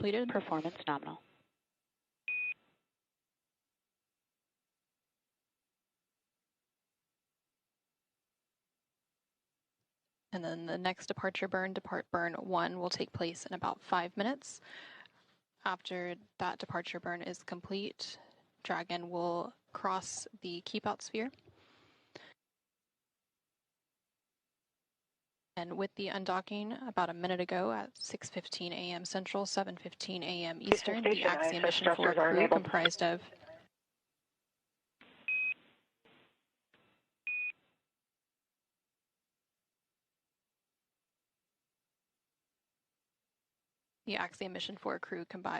completed. Performance nominal. And then the next departure burn, depart burn 1, will take place in about 5 minutes. After that departure burn is complete, Dragon will cross the keep out sphere. And with the undocking about a minute ago at 6:15 a.m. Central, 7:15 a.m. Eastern, the Axiom mission 4 crew comprised of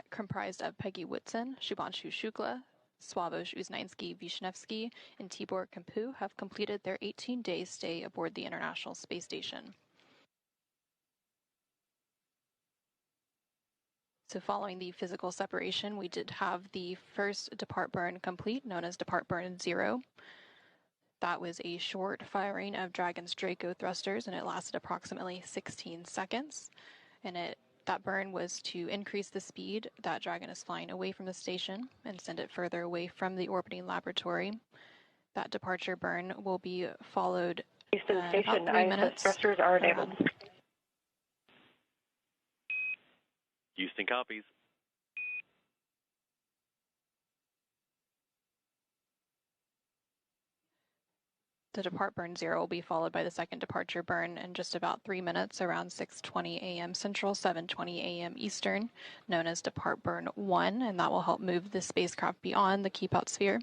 comprised of Peggy Whitson, Shubhanshu Shukla, Sławomir Uznański-Wisniewski, and Tibor Kampu have completed their 18-day stay aboard the International Space Station. So following the physical separation, we did have the first depart burn complete, known as depart burn 0. That was a short firing of Dragon's Draco thrusters, and it lasted approximately 16 seconds. And that burn was to increase the speed that Dragon is flying away from the station and send it further away from the orbiting laboratory. That departure burn will be followed in about 3 minutes. Thrusters are enabled. Houston copies. The depart burn 0 will be followed by the second departure burn in just about 3 minutes, around 6:20 a.m. Central, 7:20 a.m. Eastern, known as depart burn 1, and that will help move the spacecraft beyond the keep out sphere.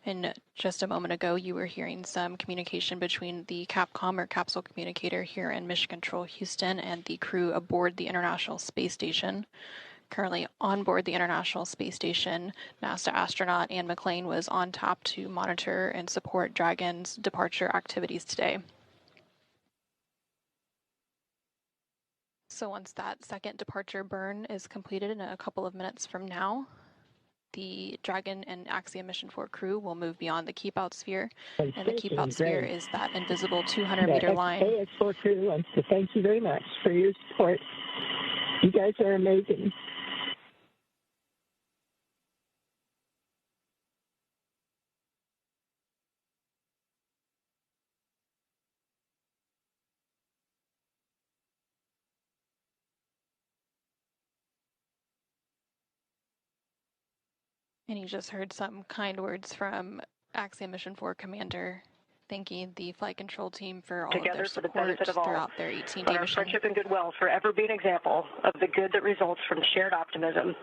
And just a moment ago, you were hearing some communication between the Capcom or capsule communicator here in Mission Control Houston and the crew aboard the International Space Station. Currently on board the International Space Station, NASA astronaut Anne McClain was on tap to monitor and support Dragon's departure activities today. So once that second departure burn is completed in a couple of minutes from now, the Dragon and Axiom Mission 4 crew will move beyond the keep out sphere, and the keep out sphere is that invisible 200-meter line. AX4 crew wants to thank you very much for your support. You guys are amazing. And you just heard some kind words from Axiom Mission 4 Commander thanking the flight control team for all of their support throughout their 18-day mission. Friendship and goodwill forever be an example of the good that results from shared optimism.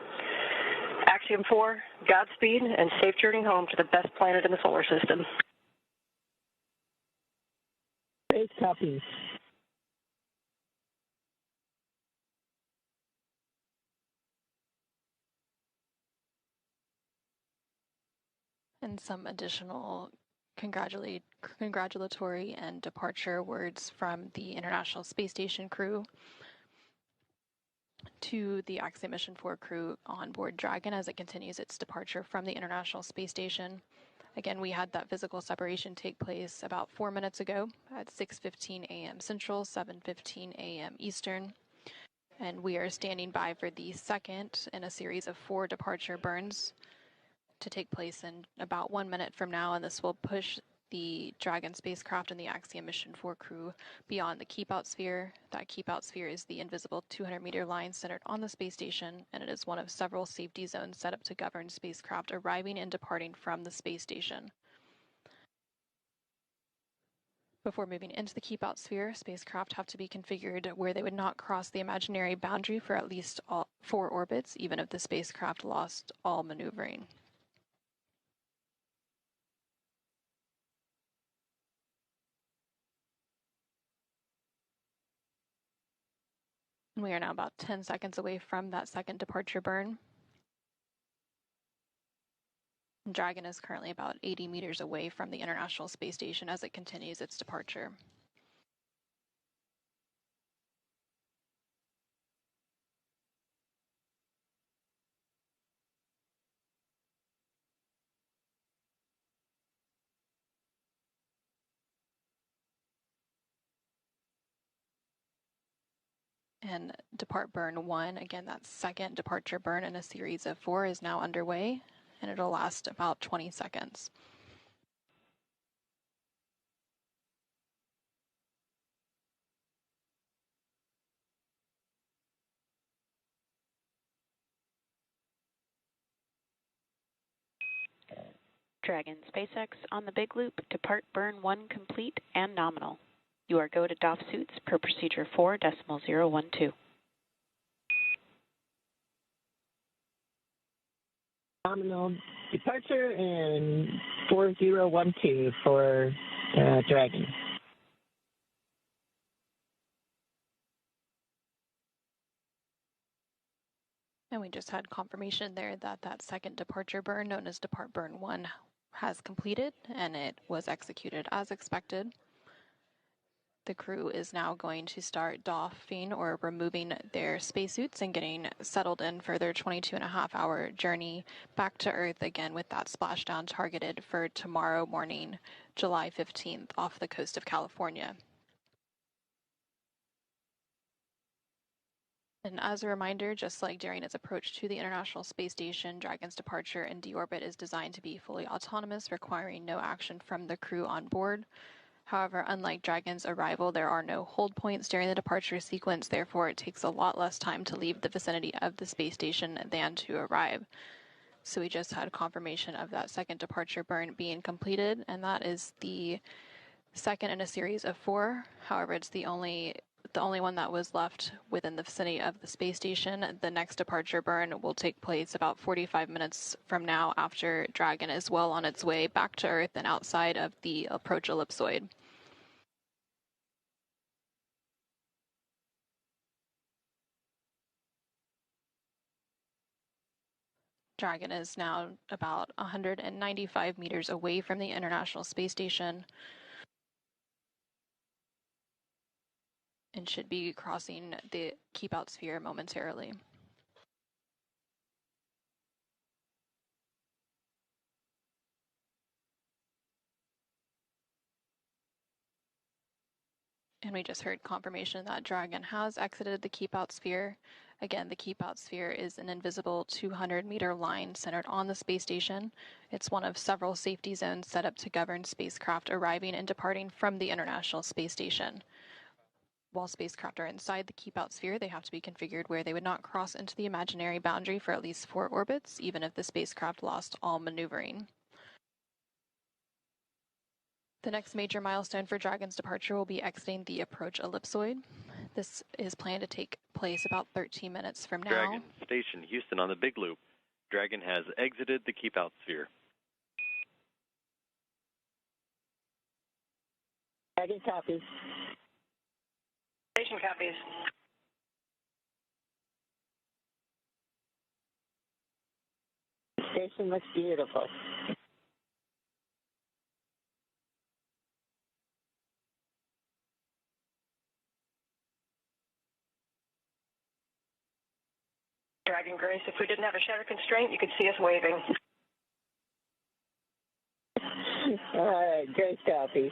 Axiom 4, Godspeed and safe journey home to the best planet in the solar system. Space copies. And some additional congratulatory and departure words from the International Space Station crew to the Axiom Mission 4 crew on board Dragon as it continues its departure from the International Space Station. Again, we had that physical separation take place about 4 minutes ago at 6:15 a.m. Central, 7:15 a.m. Eastern. And we are standing by for the second in a series of 4 departure burns to take place in about 1 minute from now, and this will push the Dragon spacecraft and the Axiom Mission 4 crew beyond the keep out sphere. That keep out sphere is the invisible 200-meter line centered on the space station, and it is one of several safety zones set up to govern spacecraft arriving and departing from the space station. Before moving into the keep out sphere, spacecraft have to be configured where they would not cross the imaginary boundary for at least 4 orbits, even if the spacecraft lost all maneuvering. We are now about 10 seconds away from that second departure burn. Dragon is currently about 80 meters away from the International Space Station as it continues its departure. and depart burn 1. Again, that second departure burn in a series of 4 is now underway, and it'll last about 20 seconds. Dragon SpaceX on the big loop, depart burn 1 complete and nominal. You are go to DOF suits per procedure 4.012. Nominal departure and 4012 for Dragon. And we just had confirmation there that that second departure burn, known as depart burn 1, has completed, and it was executed as expected. The crew is now going to start doffing or removing their spacesuits and getting settled in for their 22.5-hour journey back to Earth, again with that splashdown targeted for tomorrow morning, July 15th, off the coast of California. And as a reminder, just like during its approach to the International Space Station, Dragon's departure and deorbit is designed to be fully autonomous, requiring no action from the crew on board. However, unlike Dragon's arrival, there are no hold points during the departure sequence, therefore it takes a lot less time to leave the vicinity of the space station than to arrive. So we just had confirmation of that second departure burn being completed, and that is the second in a series of 4. However, it's the only one that was left within the vicinity of the space station. The next departure burn will take place about 45 minutes from now, after Dragon is well on its way back to Earth and outside of the approach ellipsoid. Dragon is now about 195 meters away from the International Space Station and should be crossing the keep-out sphere momentarily. And we just heard confirmation that Dragon has exited the keep-out sphere. Again, the keep-out sphere is an invisible 200-meter line centered on the space station. It's one of several safety zones set up to govern spacecraft arriving and departing from the International Space Station. While spacecraft are inside the keep-out sphere, they have to be configured where they would not cross into the imaginary boundary for at least 4 orbits, even if the spacecraft lost all maneuvering. The next major milestone for Dragon's departure will be exiting the approach ellipsoid. This is planned to take place about 13 minutes from now. Dragon Station, Houston on the big loop. Dragon has exited the keep-out sphere. Dragon copies. Station copies. Station looks beautiful. Dragon Grace, if we didn't have a shutter constraint, you could see us waving. All right, great copy.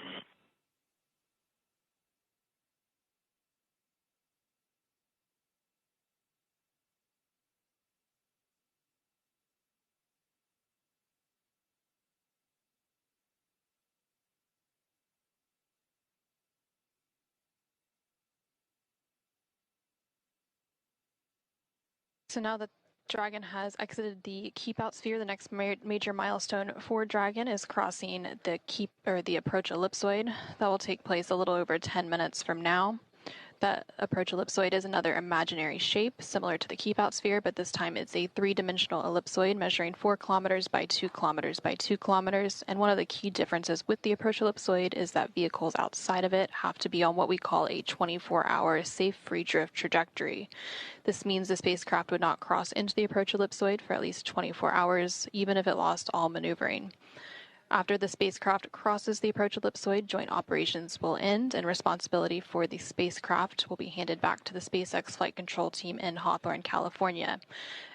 So now that Dragon has exited the keep-out sphere, the next major milestone for Dragon is crossing the approach ellipsoid. That will take place a little over 10 minutes from now. That approach ellipsoid is another imaginary shape similar to the keep-out sphere, but this time it's a 3-dimensional ellipsoid measuring 4 kilometers by 2 kilometers by 2 kilometers. And one of the key differences with the approach ellipsoid is that vehicles outside of it have to be on what we call a 24-hour safe free drift trajectory. This means the spacecraft would not cross into the approach ellipsoid for at least 24 hours, even if it lost all maneuvering. After the spacecraft crosses the approach ellipsoid, joint operations will end, and responsibility for the spacecraft will be handed back to the SpaceX flight control team in Hawthorne, California.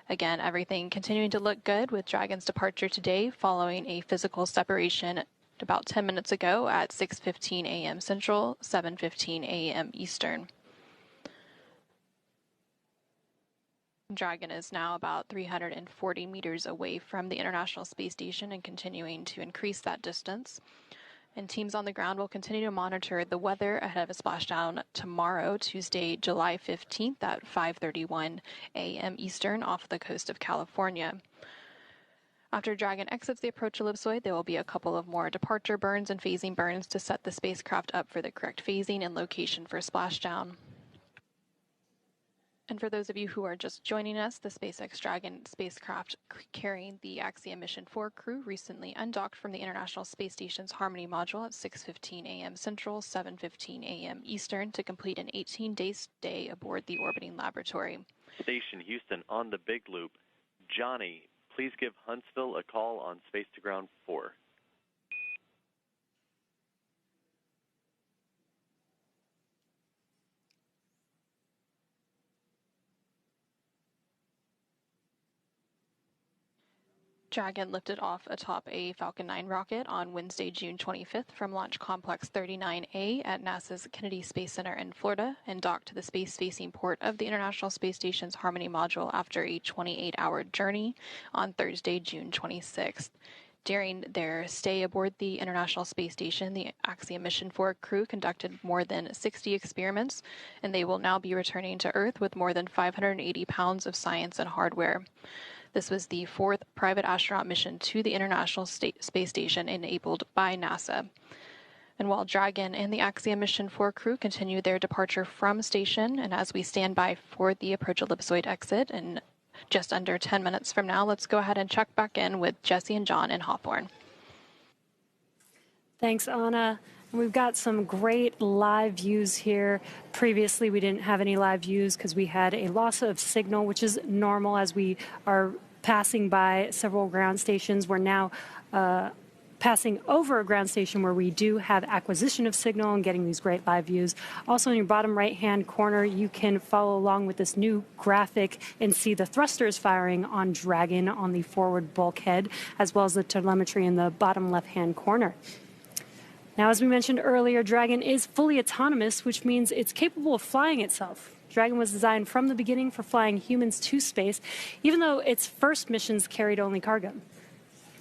Again, everything continuing to look good with Dragon's departure today, following a physical separation about 10 minutes ago at 6:15 a.m. Central, 7:15 a.m. Eastern. Dragon is now about 340 meters away from the International Space Station and continuing to increase that distance. And teams on the ground will continue to monitor the weather ahead of a splashdown tomorrow, Tuesday, July 15th at 5:31 a.m. Eastern off the coast of California. After Dragon exits the approach ellipsoid, there will be a couple of more departure burns and phasing burns to set the spacecraft up for the correct phasing and location for splashdown. And for those of you who are just joining us, the SpaceX Dragon spacecraft carrying the Axiom Mission 4 crew recently undocked from the International Space Station's Harmony module at 6:15 a.m. Central, 7:15 a.m. Eastern to complete an 18-day stay aboard the orbiting laboratory. Station Houston on the Big Loop. Johnny, please give Huntsville a call on Space to Ground 4. Dragon lifted off atop a Falcon 9 rocket on Wednesday, June 25th from Launch Complex 39A at NASA's Kennedy Space Center in Florida and docked to the space-facing port of the International Space Station's Harmony module after a 28-hour journey on Thursday, June 26th. During their stay aboard the International Space Station, the Axiom Mission 4 crew conducted more than 60 experiments, and they will now be returning to Earth with more than 580 pounds of science and hardware. This was the fourth private astronaut mission to the International Space Station enabled by NASA. And while Dragon and the Axiom Mission 4 crew continue their departure from station, and as we stand by for the approach ellipsoid exit in just under 10 minutes from now, let's go ahead and check back in with Jesse and John in Hawthorne. Thanks, Anna. We've got some great live views here. Previously, we didn't have any live views because we had a loss of signal, which is normal as we are passing by several ground stations. We're now passing over a ground station where we do have acquisition of signal and getting these great live views. Also, in your bottom right-hand corner, you can follow along with this new graphic and see the thrusters firing on Dragon on the forward bulkhead, as well as the telemetry in the bottom left-hand corner. Now, as we mentioned earlier, Dragon is fully autonomous, which means it's capable of flying itself. Dragon was designed from the beginning for flying humans to space, even though its first missions carried only cargo.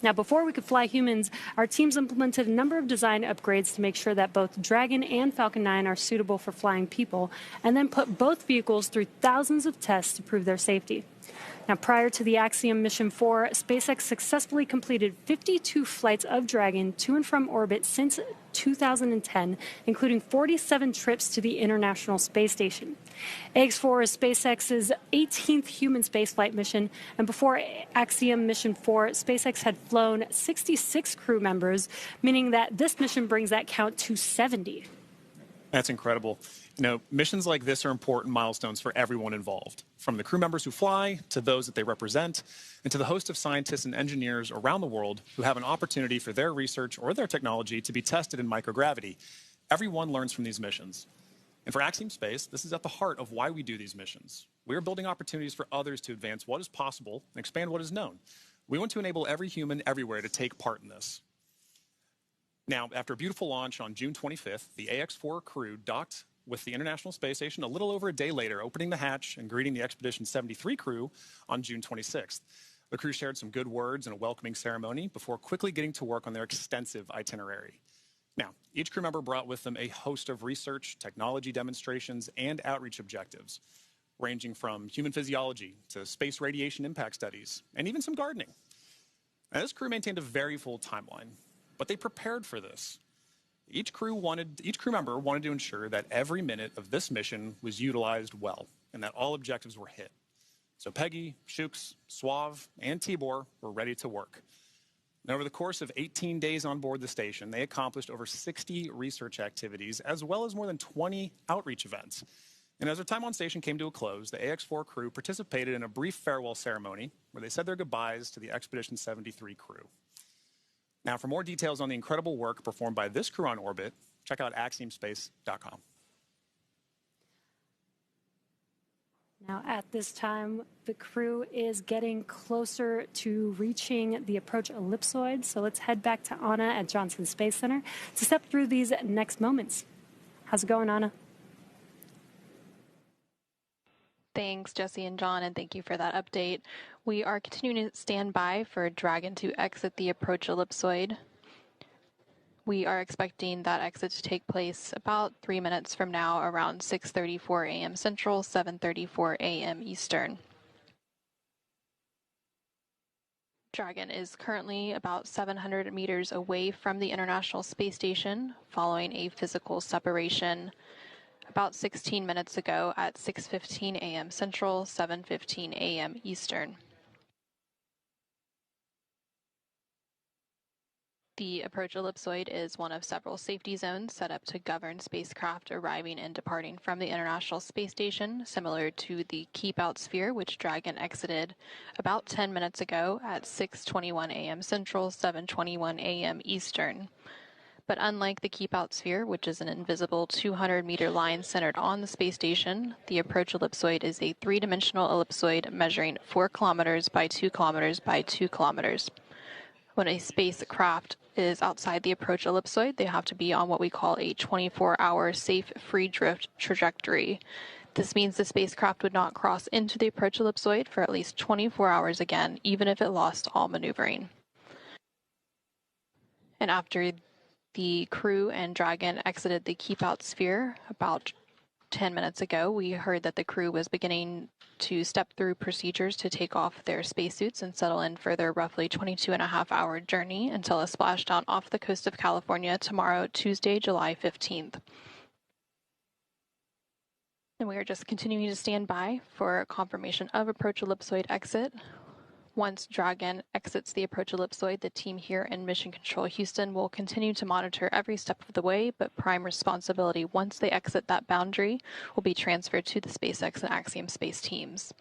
Now, before we could fly humans, our teams implemented a number of design upgrades to make sure that both Dragon and Falcon 9 are suitable for flying people, and then put both vehicles through thousands of tests to prove their safety. Now, prior to the Axiom Mission 4, SpaceX successfully completed 52 flights of Dragon to and from orbit since 2010, including 47 trips to the International Space Station. AX-4 is SpaceX's 18th human spaceflight mission, and before Axiom Mission 4, SpaceX had flown 66 crew members, meaning that this mission brings that count to 70. That's incredible. You know, missions like this are important milestones for everyone involved, from the crew members who fly to those that they represent, and to the host of scientists and engineers around the world who have an opportunity for their research or their technology to be tested in microgravity. Everyone learns from these missions. And for Axiom Space, this is at the heart of why we do these missions. We are building opportunities for others to advance what is possible and expand what is known. We want to enable every human everywhere to take part in this. Now, after a beautiful launch on June 25th, the AX-4 crew docked with the International Space Station a little over a day later, opening the hatch and greeting the Expedition 73 crew on June 26th. The crew shared some good words and a welcoming ceremony before quickly getting to work on their extensive itinerary. Now, each crew member brought with them a host of research, technology demonstrations, and outreach objectives, ranging from human physiology to space radiation impact studies, and even some gardening. Now, this crew maintained a very full timeline, but they prepared for this. Each crew member wanted to ensure that every minute of this mission was utilized well and that all objectives were hit. So Peggy, Shooks, Suave, and Tibor were ready to work. And over the course of 18 days on board the station, they accomplished over 60 research activities as well as more than 20 outreach events. And as their time on station came to a close, the AX-4 crew participated in a brief farewell ceremony where they said their goodbyes to the Expedition 73 crew. Now, for more details on the incredible work performed by this crew on orbit, check out axiomspace.com. Now, at this time, the crew is getting closer to reaching the approach ellipsoid, so let's head back to Anna at Johnson Space Center to step through these next moments. How's it going, Anna? Thanks, Jesse and John, and thank you for that update. We are continuing to stand by for Dragon to exit the approach ellipsoid. We are expecting that exit to take place about 3 minutes from now, around 6:34 a.m. Central, 7:34 a.m. Eastern. Dragon is currently about 700 meters away from the International Space Station, following a physical separation about 16 minutes ago at 6:15 a.m. Central, 7:15 a.m. Eastern. The approach ellipsoid is one of several safety zones set up to govern spacecraft arriving and departing from the International Space Station, similar to the Keep Out sphere, which Dragon exited about 10 minutes ago at 6:21 a.m. Central, 7:21 a.m. Eastern. But unlike the Keep Out sphere, which is an invisible 200-meter line centered on the space station, the approach ellipsoid is a three-dimensional ellipsoid measuring 4 kilometers by 2 kilometers by 2 kilometers. When a spacecraft is outside the approach ellipsoid, they have to be on what we call a 24-hour safe free drift trajectory. This means the spacecraft would not cross into the approach ellipsoid for at least 24 hours again, even if it lost all maneuvering. And after the crew and Dragon exited the Keep Out sphere about 10 minutes ago, we heard that the crew was beginning to step through procedures to take off their spacesuits and settle in for their roughly 22-and-a-half-hour journey until a splashdown off the coast of California tomorrow, Tuesday, July 15th. And we are just continuing to stand by for confirmation of approach ellipsoid exit. Once Dragon exits the approach ellipsoid, the team here in Mission Control Houston will continue to monitor every step of the way, but prime responsibility once they exit that boundary will be transferred to the SpaceX and Axiom space teams.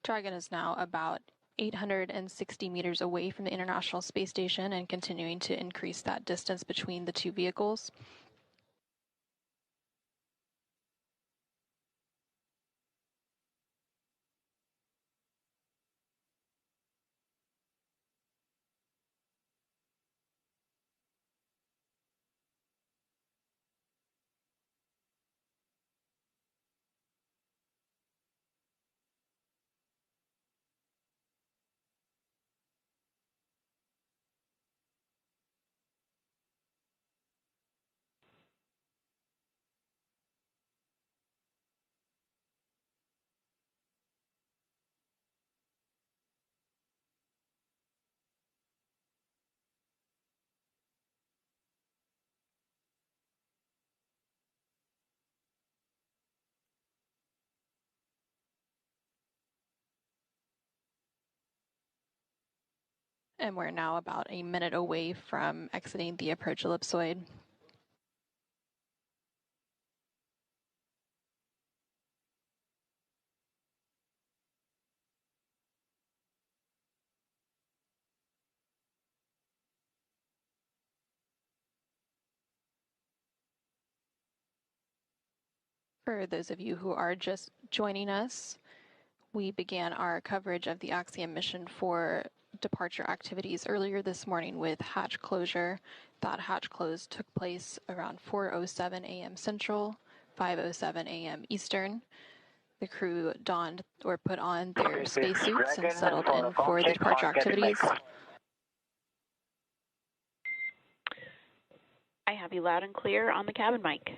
Dragon is now about 860 meters away from the International Space Station and continuing to increase that distance between the two vehicles. And we're now about a minute away from exiting the approach ellipsoid. For those of you who are just joining us, we began our coverage of the Axiom mission for departure activities earlier this morning with hatch closure. That hatch close took place around 4:07 a.m. Central, 5:07 a.m. Eastern. The crew donned or put on their spacesuits and settled in for the departure activities. I have you loud and clear on the cabin mic.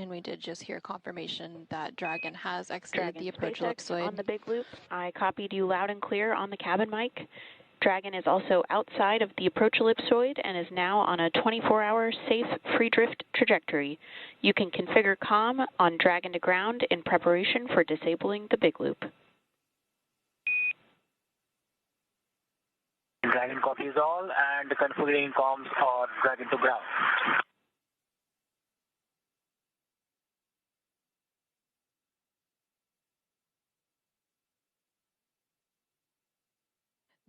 And we did just hear confirmation that Dragon has exited Dragon the approach SpaceX ellipsoid. on the big loop. I copied you loud and clear on the cabin mic. Dragon is also outside of the approach ellipsoid and is now on a 24-hour safe free drift trajectory. You can configure comm on Dragon to ground in preparation for disabling the big loop. Dragon copies all and configuring comms for Dragon to ground.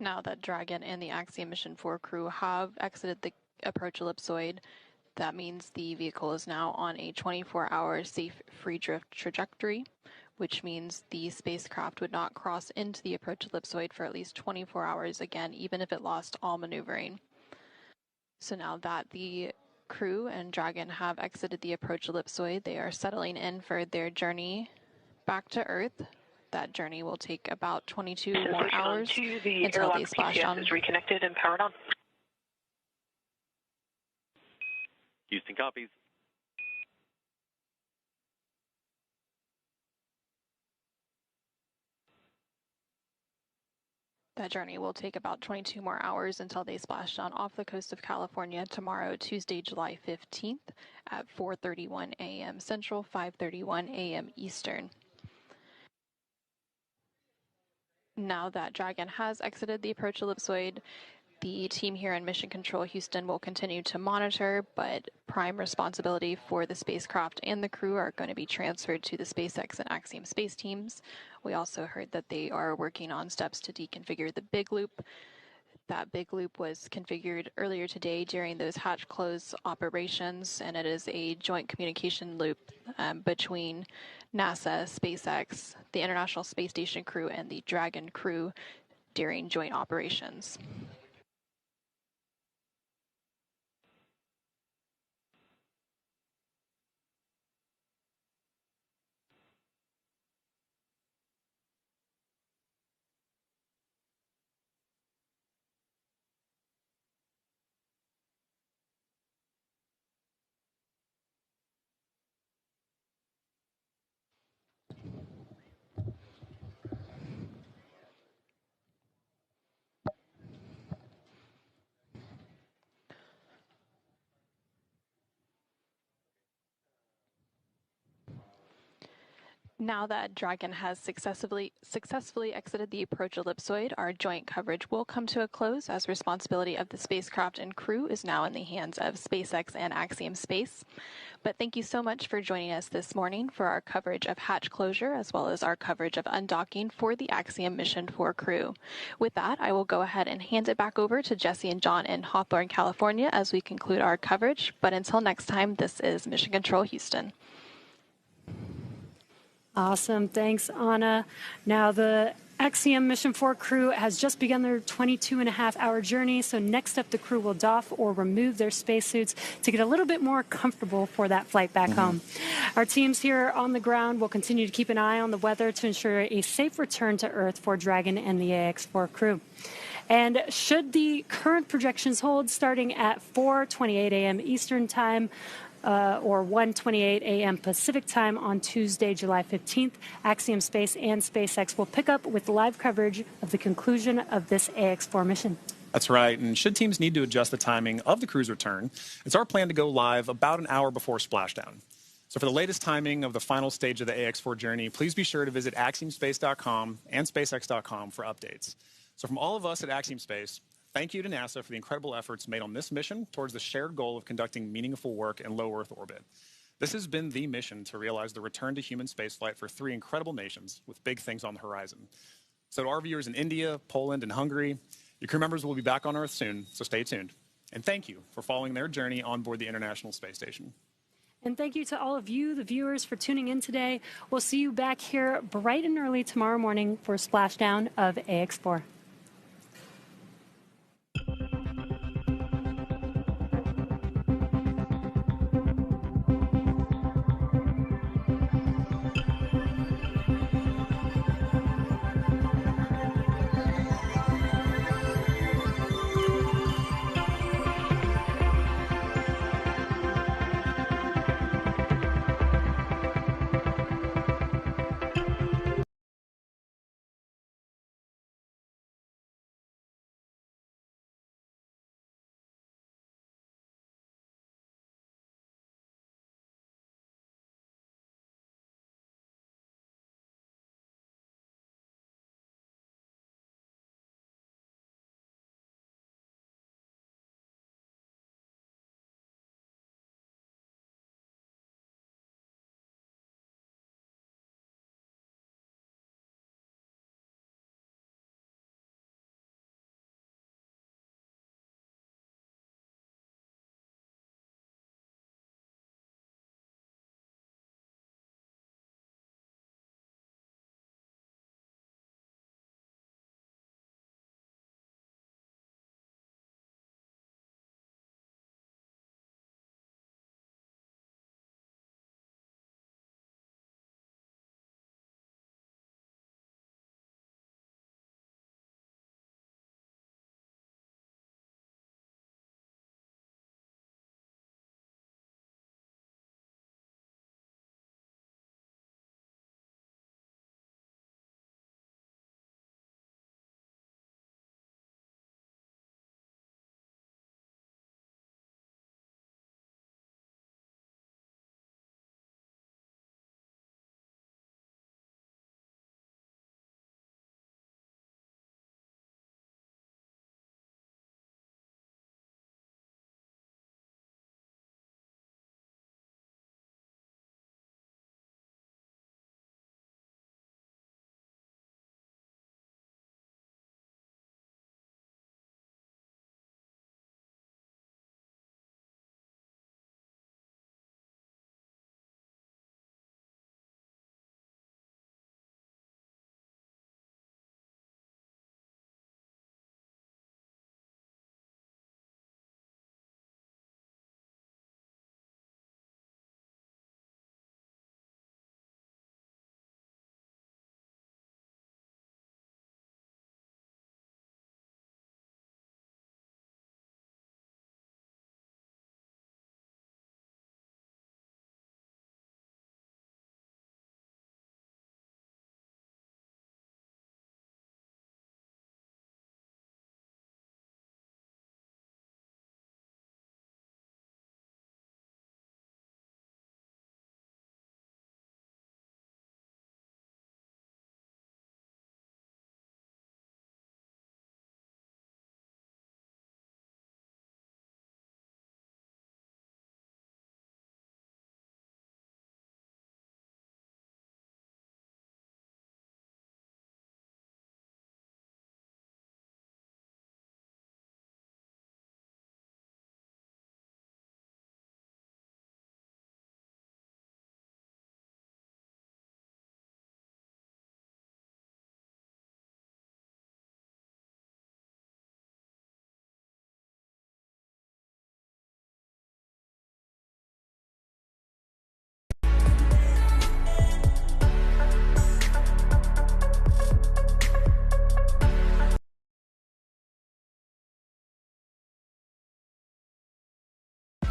Now that Dragon and the Axiom Mission 4 crew have exited the approach ellipsoid, that means the vehicle is now on a 24-hour safe free drift trajectory, which means the spacecraft would not cross into the approach ellipsoid for at least 24 hours again, even if it lost all maneuvering. So now that the crew and Dragon have exited the approach ellipsoid, they are settling in for their journey back to Earth. That journey will take about 22 more hours until they splash down. Is reconnected and powered on. Houston copies. That journey will take about 22 more hours until they splash down off the coast of California tomorrow, Tuesday, July 15th at 4:31 a.m. Central, 5:31 a.m. Eastern. Now that Dragon has exited the approach ellipsoid, the team here in Mission Control Houston will continue to monitor, but prime responsibility for the spacecraft and the crew are going to be transferred to the SpaceX and Axiom space teams. We also heard that they are working on steps to deconfigure the big loop. That big loop was configured earlier today during those hatch close operations, and it is a joint communication loop between NASA, SpaceX, the International Space Station crew, and the Dragon crew during joint operations. Now that Dragon has successfully exited the approach ellipsoid, our joint coverage will come to a close as responsibility of the spacecraft and crew is now in the hands of SpaceX and Axiom Space. But thank you so much for joining us this morning for our coverage of hatch closure as well as our coverage of undocking for the Axiom Mission 4 crew. With that, I will go ahead and hand it back over to Jesse and John in Hawthorne, California as we conclude our coverage. But until next time, this is Mission Control Houston. Awesome. Thanks, Anna. Now, the Axiom Mission 4 crew has just begun their 22-and-a-half-hour journey. So next up, the crew will doff or remove their spacesuits to get a little bit more comfortable for that flight back home. Our teams here on the ground will continue to keep an eye on the weather to ensure a safe return to Earth for Dragon and the AX4 crew. And should the current projections hold, starting at 4:28 a.m. Eastern Time, or 1:28 a.m. Pacific Time on Tuesday, July 15th, Axiom Space and SpaceX will pick up with live coverage of the conclusion of this AX4 mission. That's right, and should teams need to adjust the timing of the crew's return, it's our plan to go live about an hour before splashdown. So for the latest timing of the final stage of the AX4 journey, please be sure to visit axiomspace.com and spacex.com for updates. So from all of us at Axiom Space, thank you to NASA for the incredible efforts made on this mission towards the shared goal of conducting meaningful work in low Earth orbit. This has been the mission to realize the return to human spaceflight for 3 incredible nations with big things on the horizon. So to our viewers in India, Poland, and Hungary, your crew members will be back on Earth soon, so stay tuned. And thank you for following their journey on board the International Space Station. And thank you to all of you, the viewers, for tuning in today. We'll see you back here bright and early tomorrow morning for a splashdown of AX4.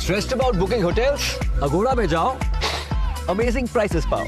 Stressed about booking hotels? Agoda में जाओ, amazing prices पाओ.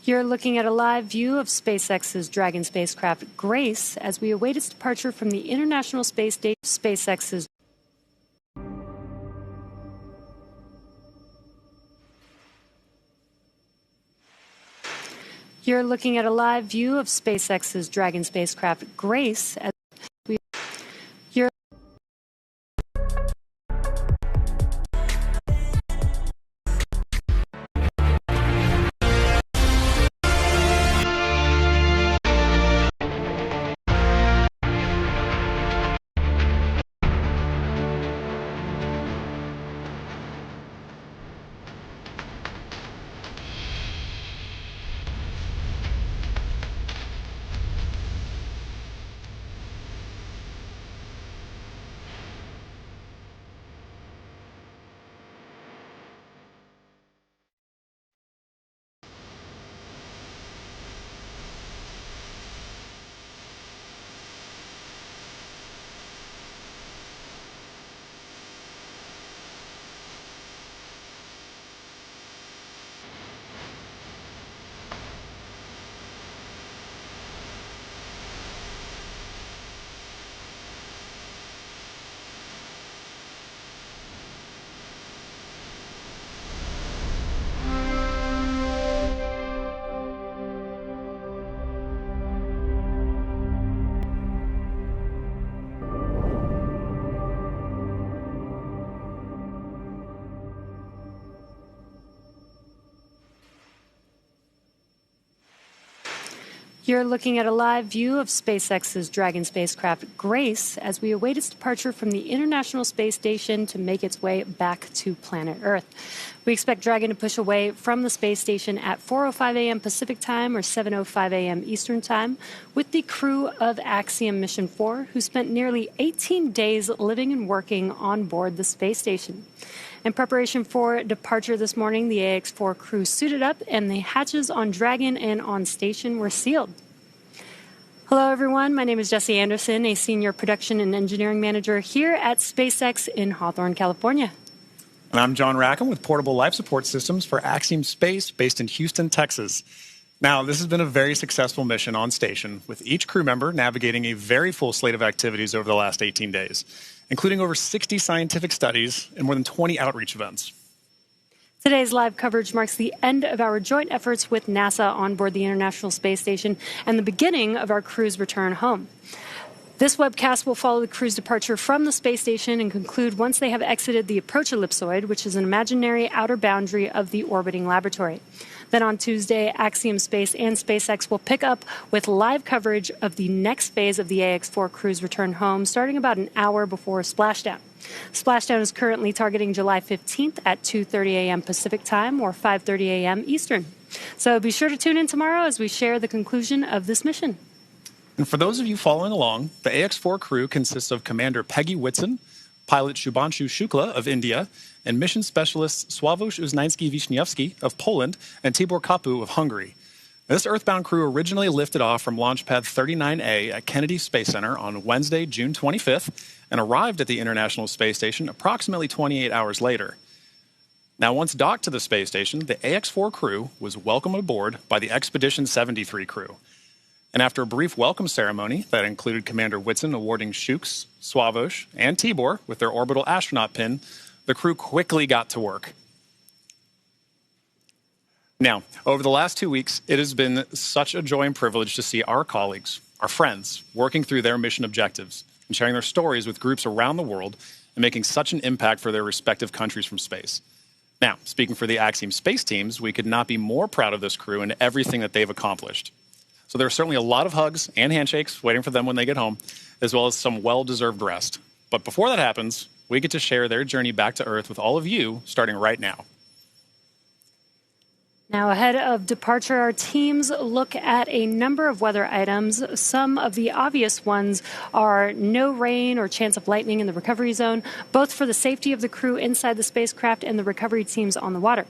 You're looking at a live view of SpaceX's Dragon spacecraft Grace as we await its departure from the International Space Station. SpaceX's You're looking at a live view of SpaceX's Dragon spacecraft Grace as we you're You're looking at a live view of SpaceX's Dragon spacecraft Grace as we await its departure from the International Space Station to make its way back to planet Earth. We expect Dragon to push away from the space station at 4:05 a.m. Pacific Time or 7:05 a.m. Eastern Time with the crew of Axiom Mission 4, who spent nearly 18 days living and working on board the space station. In preparation for departure this morning, the AX-4 crew suited up and the hatches on Dragon and on station were sealed. Hello, everyone. My name is Jesse Anderson, a senior production and engineering manager here at SpaceX in Hawthorne, California. And I'm John Rackham with Portable Life Support Systems for Axiom Space, based in Houston, Texas. Now, this has been a very successful mission on station, with each crew member navigating a very full slate of activities over the last 18 days, including over 60 scientific studies and more than 20 outreach events. Today's live coverage marks the end of our joint efforts with NASA on board the International Space Station and the beginning of our crew's return home. This webcast will follow the crew's departure from the space station and conclude once they have exited the approach ellipsoid, which is an imaginary outer boundary of the orbiting laboratory. Then on Tuesday, Axiom Space and SpaceX will pick up with live coverage of the next phase of the AX-4 crew's return home, starting about an hour before splashdown. Splashdown is currently targeting July 15th at 2:30 a.m. Pacific Time or 5:30 a.m. Eastern. So be sure to tune in tomorrow as we share the conclusion of this mission. And for those of you following along, the AX-4 crew consists of Commander Peggy Whitson, pilot Shubhanshu Shukla of India, and mission specialists Sławomir Uznański-Wiśniewski of Poland and Tibor Kapu of Hungary. This Earthbound crew originally lifted off from Launch Pad 39A at Kennedy Space Center on Wednesday, June 25th, and arrived at the International Space Station approximately 28 hours later. Now, once docked to the space station, the AX-4 crew was welcomed aboard by the Expedition 73 crew. And after a brief welcome ceremony that included Commander Whitson awarding Shuks, Sławomir, and Tibor with their orbital astronaut pin, the crew quickly got to work. Now, over the last 2 weeks, it has been such a joy and privilege to see our colleagues, our friends, working through their mission objectives and sharing their stories with groups around the world and making such an impact for their respective countries from space. Now, speaking for the Axiom space teams, we could not be more proud of this crew and everything that they've accomplished. So there are certainly a lot of hugs and handshakes waiting for them when they get home, as well as some well-deserved rest. But before that happens, we get to share their journey back to Earth with all of you, starting right now. Now, ahead of departure, our teams look at a number of weather items. Some of the obvious ones are no rain or chance of lightning in the recovery zone, both for the safety of the crew inside the spacecraft and the recovery teams on the water.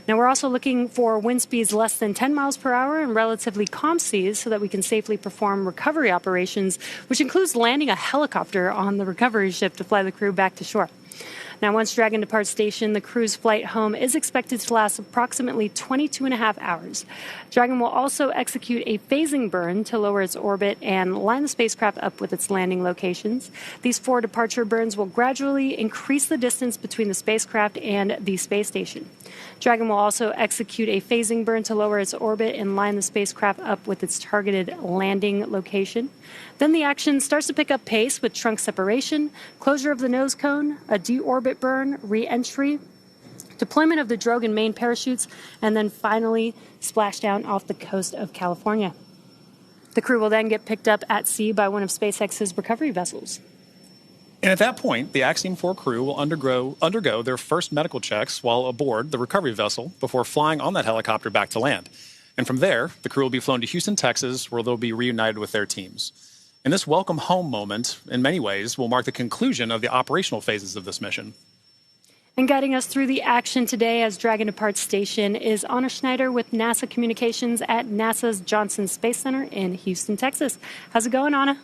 Now, we're also looking for wind speeds less than 10 miles per hour and relatively calm seas so that we can safely perform recovery operations, which includes landing a helicopter on the recovery ship to fly the crew back to shore. Now, once Dragon departs station, the crew's flight home is expected to last approximately 22.5 hours. Dragon will also execute a phasing burn to lower its orbit and line the spacecraft up with its landing locations. These 4 departure burns will gradually increase the distance between the spacecraft and the space station. Dragon will also execute a phasing burn to lower its orbit and line the spacecraft up with its targeted landing location. Then the action starts to pick up pace with trunk separation, closure of the nose cone, a deorbit burn, re-entry, deployment of the drogue and main parachutes, and then finally splashdown off the coast of California. The crew will then get picked up at sea by one of SpaceX's recovery vessels. And at that point, the Axiom 4 crew will undergo their first medical checks while aboard the recovery vessel before flying on that helicopter back to land. And from there, the crew will be flown to Houston, Texas, where they'll be reunited with their teams. And this welcome home moment, in many ways, will mark the conclusion of the operational phases of this mission. And guiding us through the action today as Dragon departs station is Anna Schneider with NASA Communications at NASA's Johnson Space Center in Houston, Texas. How's it going, Anna?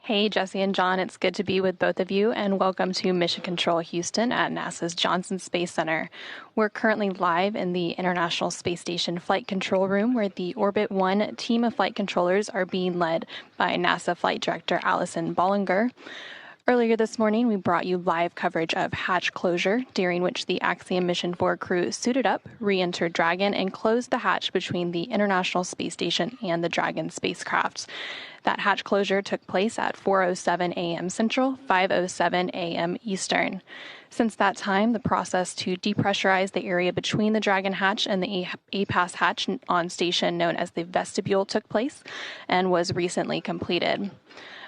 Hey, Jesse and John, it's good to be with both of you, and welcome to Mission Control Houston at NASA's Johnson Space Center. We're currently live in the International Space Station Flight Control Room, where the Orbit 1 team of flight controllers are being led by NASA Flight Director Alison Bollinger. Earlier this morning, we brought you live coverage of hatch closure, during which the Axiom Mission 4 crew suited up, re-entered Dragon, and closed the hatch between the International Space Station and the Dragon spacecraft. That hatch closure took place at 4:07 a.m. Central, 5:07 a.m. Eastern. Since that time, the process to depressurize the area between the Dragon hatch and the APAS hatch on station known as the vestibule took place and was recently completed.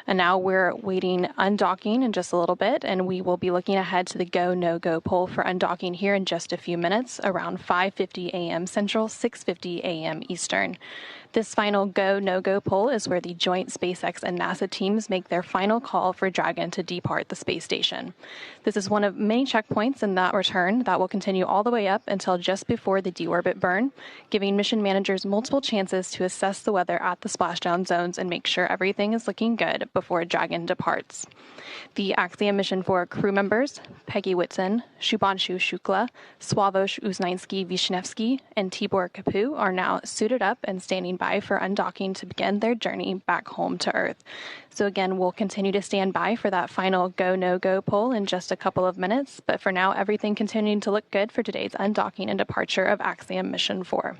And now we're waiting undocking in just a little bit, and we will be looking ahead to the go, no-go poll for undocking here in just a few minutes, around 5:50 a.m. Central, 6:50 a.m. Eastern. This final go, no-go poll is where the joint SpaceX and NASA teams make their final call for Dragon to depart the space station. This is one of many checkpoints in that return that will continue all the way up until just before the deorbit burn, giving mission managers multiple chances to assess the weather at the splashdown zones and make sure everything is looking good before Dragon departs. The Axiom Mission 4 crew members, Peggy Whitson, Shubhanshu Shukla, Sławosz Uznański-Wisniewski, and Tibor Kapu are now suited up and standing by for undocking to begin their journey back home to Earth. So again, we'll continue to stand by for that final go, no-go poll in just a couple of minutes, but for now, everything continuing to look good for today's undocking and departure of Axiom Mission 4.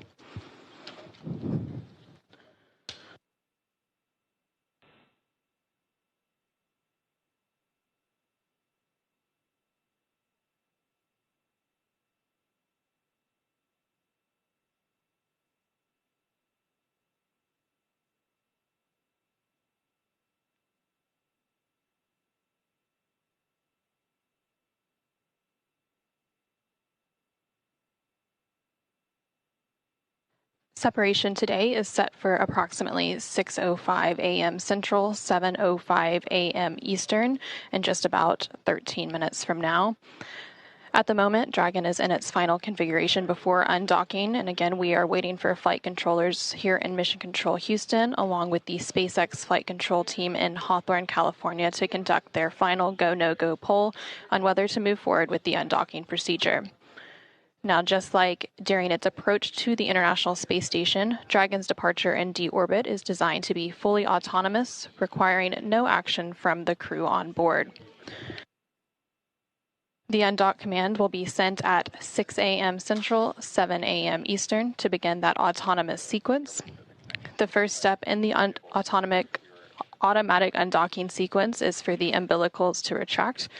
Separation today is set for approximately 6:05 a.m. Central, 7:05 a.m. Eastern, and just about 13 minutes from now. At the moment, Dragon is in its final configuration before undocking, and again, we are waiting for flight controllers here in Mission Control Houston, along with the SpaceX flight control team in Hawthorne, California, to conduct their final go, no-go poll on whether to move forward with the undocking procedure. Now, just like during its approach to the International Space Station, Dragon's departure in deorbit is designed to be fully autonomous, requiring no action from the crew on board. The undock command will be sent at 6 a.m. Central, 7 a.m. Eastern to begin that autonomous sequence. The first step in the automatic undocking sequence is for the umbilicals to retract.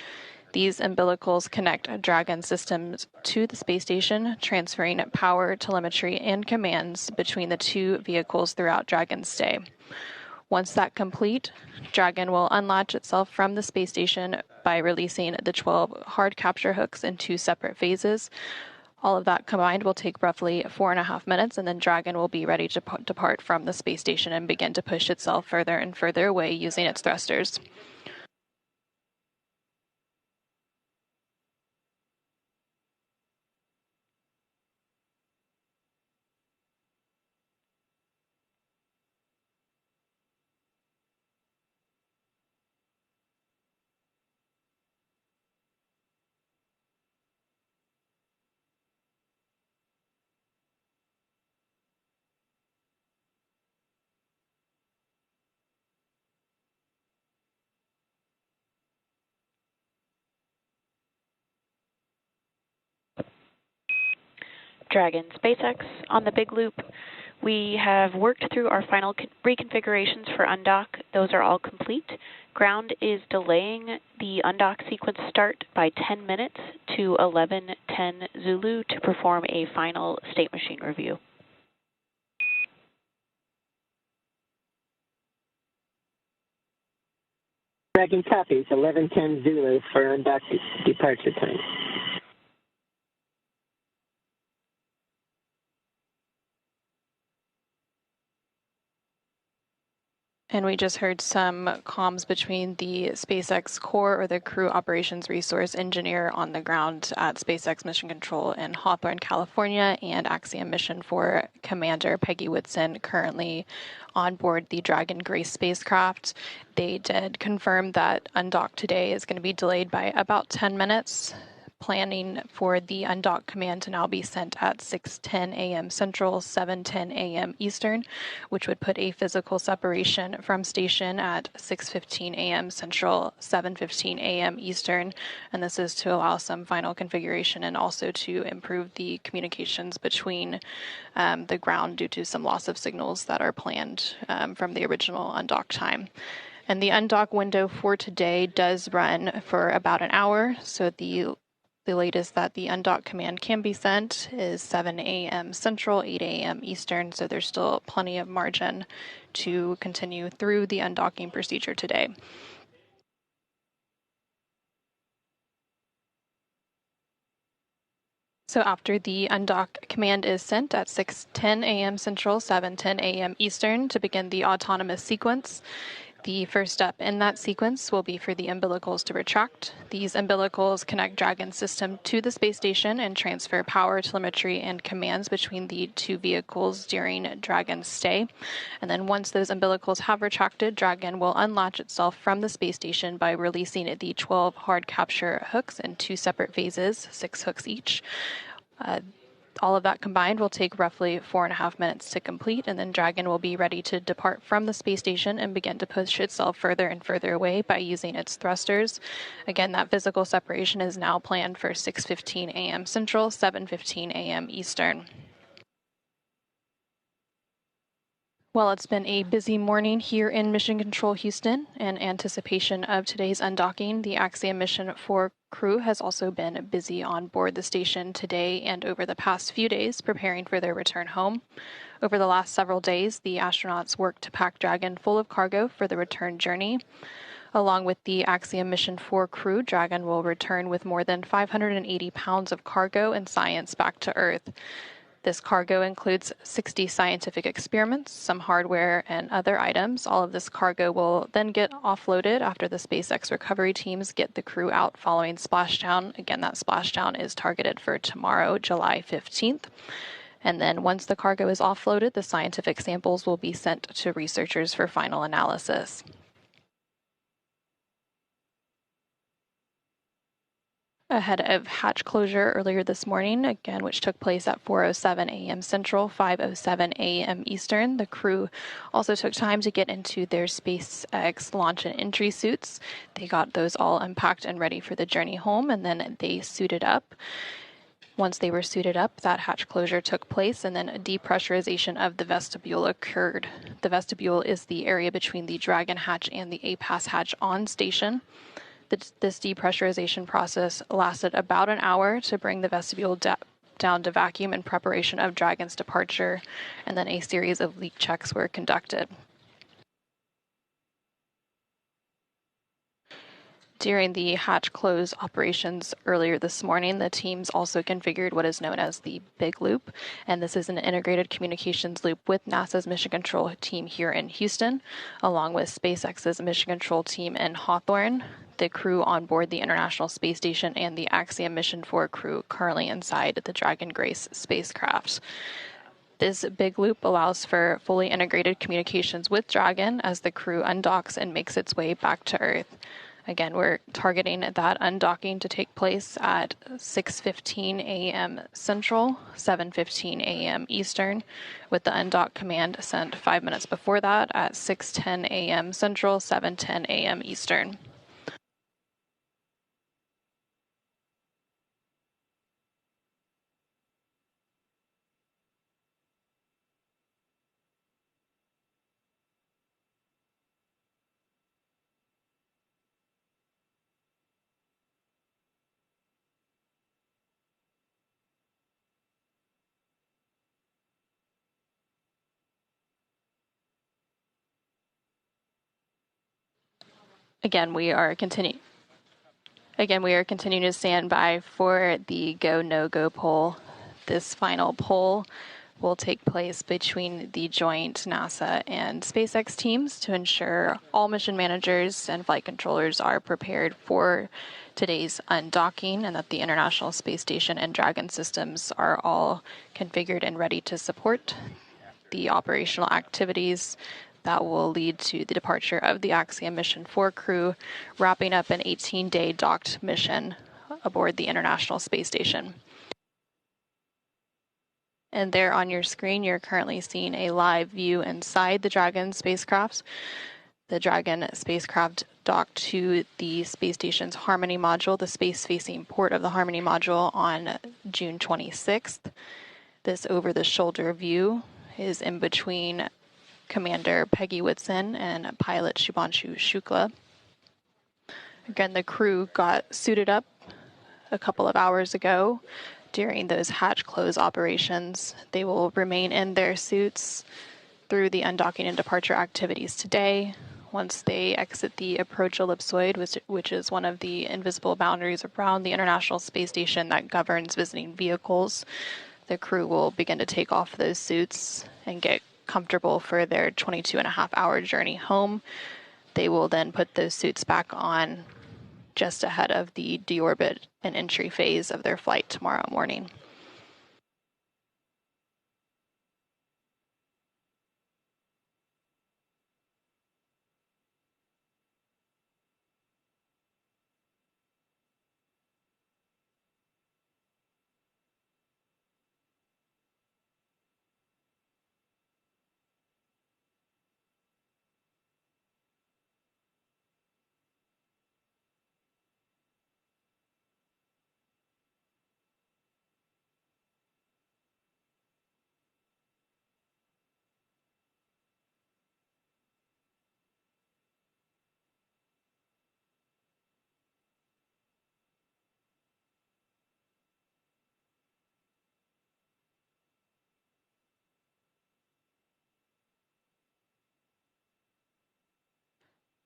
These umbilicals connect Dragon systems to the space station, transferring power, telemetry, and commands between the two vehicles throughout Dragon's stay. Once that's complete, Dragon will unlatch itself from the space station by releasing the 12 hard capture hooks in 2 separate phases. All of that combined will take roughly 4.5 minutes, and then Dragon will be ready to depart from the space station and begin to push itself further and further away using its thrusters. Dragon SpaceX on the big loop. We have worked through our final reconfigurations for undock. Those are all complete. Ground is delaying the undock sequence start by 10 minutes to 11:10 Zulu to perform a final state machine review. Dragon copies, 11:10 Zulu for undock departure time. And we just heard some comms between the SpaceX core or the crew operations resource engineer on the ground at SpaceX Mission Control in Hawthorne, California, and Axiom Mission 4 Commander Peggy Whitson currently on board the Dragon Grace spacecraft. They did confirm that undock today is going to be delayed by about 10 minutes, planning for the undock command to now be sent at 6:10 a.m. Central, 7:10 a.m. Eastern, which would put a physical separation from station at 6:15 a.m. Central, 7:15 a.m. Eastern, and this is to allow some final configuration and also to improve the communications between the ground due to some loss of signals that are planned from the original undock time. And the undock window for today does run for about an hour, so the latest that the undock command can be sent is 7 a.m. Central, 8 a.m. Eastern, so there's still plenty of margin to continue through the undocking procedure today. So after the undock command is sent at 6:10 a.m. Central, 7:10 a.m. Eastern to begin the autonomous sequence, the first step in that sequence will be for the umbilicals to retract. These umbilicals connect Dragon's system to the space station and transfer power, telemetry, and commands between the two vehicles during Dragon's stay. And then once those umbilicals have retracted, Dragon will unlatch itself from the space station by releasing the 12 hard capture hooks in 2 separate phases, 6 hooks each. All of that combined will take roughly 4.5 minutes to complete, and then Dragon will be ready to depart from the space station and begin to push itself further and further away by using its thrusters. Again, that physical separation is now planned for 6:15 a.m. Central, 7:15 a.m. Eastern. Well, it's been a busy morning here in Mission Control Houston. In anticipation of today's undocking, the Axiom Mission 4 crew has also been busy on board the station today and over the past few days preparing for their return home. Over the last several days, the astronauts worked to pack Dragon full of cargo for the return journey. Along with the Axiom Mission 4 crew, Dragon will return with more than 580 pounds of cargo and science back to Earth. This cargo includes 60 scientific experiments, some hardware, and other items. All of this cargo will then get offloaded after the SpaceX recovery teams get the crew out following splashdown. Again, that splashdown is targeted for tomorrow, July 15th. And then once the cargo is offloaded, the scientific samples will be sent to researchers for final analysis. Ahead of hatch closure earlier this morning, again, which took place at 4:07 a.m. Central, 5:07 a.m. Eastern. The crew also took time to get into their SpaceX launch and entry suits. They got those all unpacked and ready for the journey home, and then they suited up. Once they were suited up, that hatch closure took place, and then a depressurization of the vestibule occurred. The vestibule is the area between the Dragon hatch and the APAS hatch on station. This depressurization process lasted about an hour to bring the vestibule down to vacuum in preparation of Dragon's departure, and then a series of leak checks were conducted. During the hatch close operations earlier this morning, the teams also configured what is known as the Big Loop, and this is an integrated communications loop with NASA's Mission Control team here in Houston, along with SpaceX's Mission Control team in Hawthorne, the crew on board the International Space Station, and the Axiom Mission 4 crew currently inside the Dragon Grace spacecraft. This big loop allows for fully integrated communications with Dragon as the crew undocks and makes its way back to Earth. Again, we're targeting that undocking to take place at 6:15 a.m. Central, 7:15 a.m. Eastern, with the undock command sent 5 minutes before that at 6:10 a.m. Central, 7:10 a.m. Eastern. Again, we are continuing to stand by for the go, no-go poll. This final poll will take place between the joint NASA and SpaceX teams to ensure all mission managers and flight controllers are prepared for today's undocking and that the International Space Station and Dragon systems are all configured and ready to support the operational activities that will lead to the departure of the Axiom Mission 4 crew, wrapping up an 18-day docked mission aboard the International Space Station. And there on your screen, you're currently seeing a live view inside the Dragon spacecraft. The Dragon spacecraft docked to the space station's Harmony module, the space-facing port of the Harmony module, on June 26th. This over-the-shoulder view is in between Commander Peggy Whitson and pilot Shubhanshu Shukla. Again, the crew got suited up a couple of hours ago during those hatch close operations. They will remain in their suits through the undocking and departure activities today. Once they exit the approach ellipsoid, which is one of the invisible boundaries around the International Space Station that governs visiting vehicles, the crew will begin to take off those suits and get comfortable for their 22.5-hour journey home. They will then put those suits back on just ahead of the deorbit and entry phase of their flight tomorrow morning.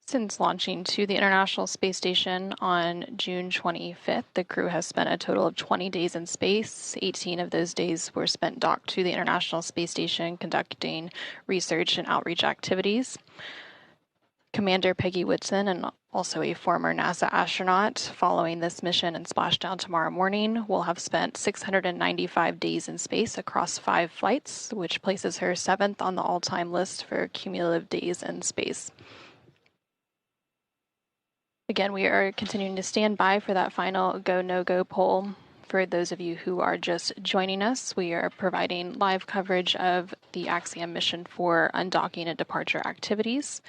Since launching to the International Space Station on June 25th, the crew has spent a total of 20 days in space. 18 of those days were spent docked to the International Space Station conducting research and outreach activities. Commander Peggy Whitson, and also a former NASA astronaut, following this mission and splashdown tomorrow morning, will have spent 695 days in space across 5 flights, which places her 7th on the all-time list for cumulative days in space. Again, we are continuing to stand by for that final go, no-go poll. For those of you who are just joining us, we are providing live coverage of the Axiom mission for undocking and departure activities.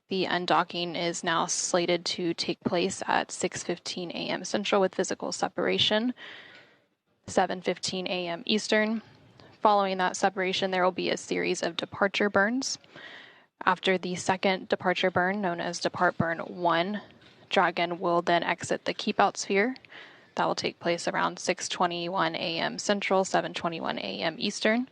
The undocking is now slated to take place at 6:15 a.m. Central with physical separation, 7:15 a.m. Eastern. Following that separation, there will be a series of departure burns. After the second departure burn, known as Depart Burn 1, Dragon will then exit the keep-out sphere. That will take place around 6:21 a.m. Central, 7:21 a.m. Eastern.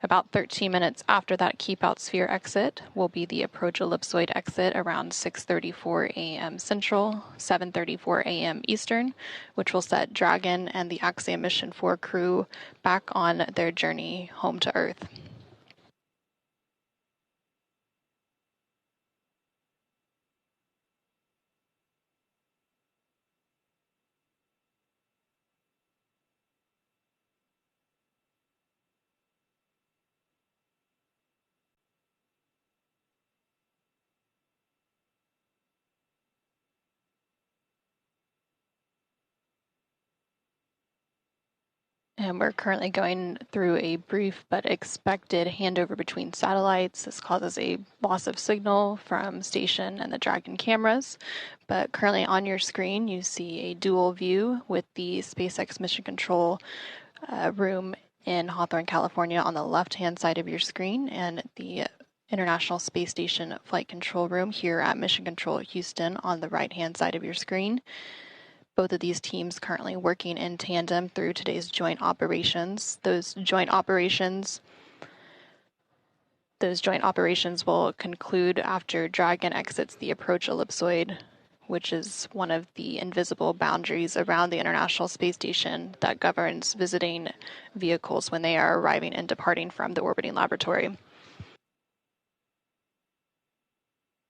About 13 minutes after that keep-out sphere exit will be the approach ellipsoid exit around 6:34 a.m. Central, 7:34 a.m. Eastern, which will set Dragon and the Axiom Mission 4 crew back on their journey home to Earth. And we're currently going through a brief but expected handover between satellites. This causes a loss of signal from station and the Dragon cameras. But currently on your screen, you see a dual view with the SpaceX Mission Control room in Hawthorne, California on the left-hand side of your screen, and the International Space Station Flight Control Room here at Mission Control Houston on the right-hand side of your screen. Both of these teams currently working in tandem through today's joint operations. Those joint operations will conclude after Dragon exits the approach ellipsoid, which is one of the invisible boundaries around the International Space Station that governs visiting vehicles when they are arriving and departing from the orbiting laboratory.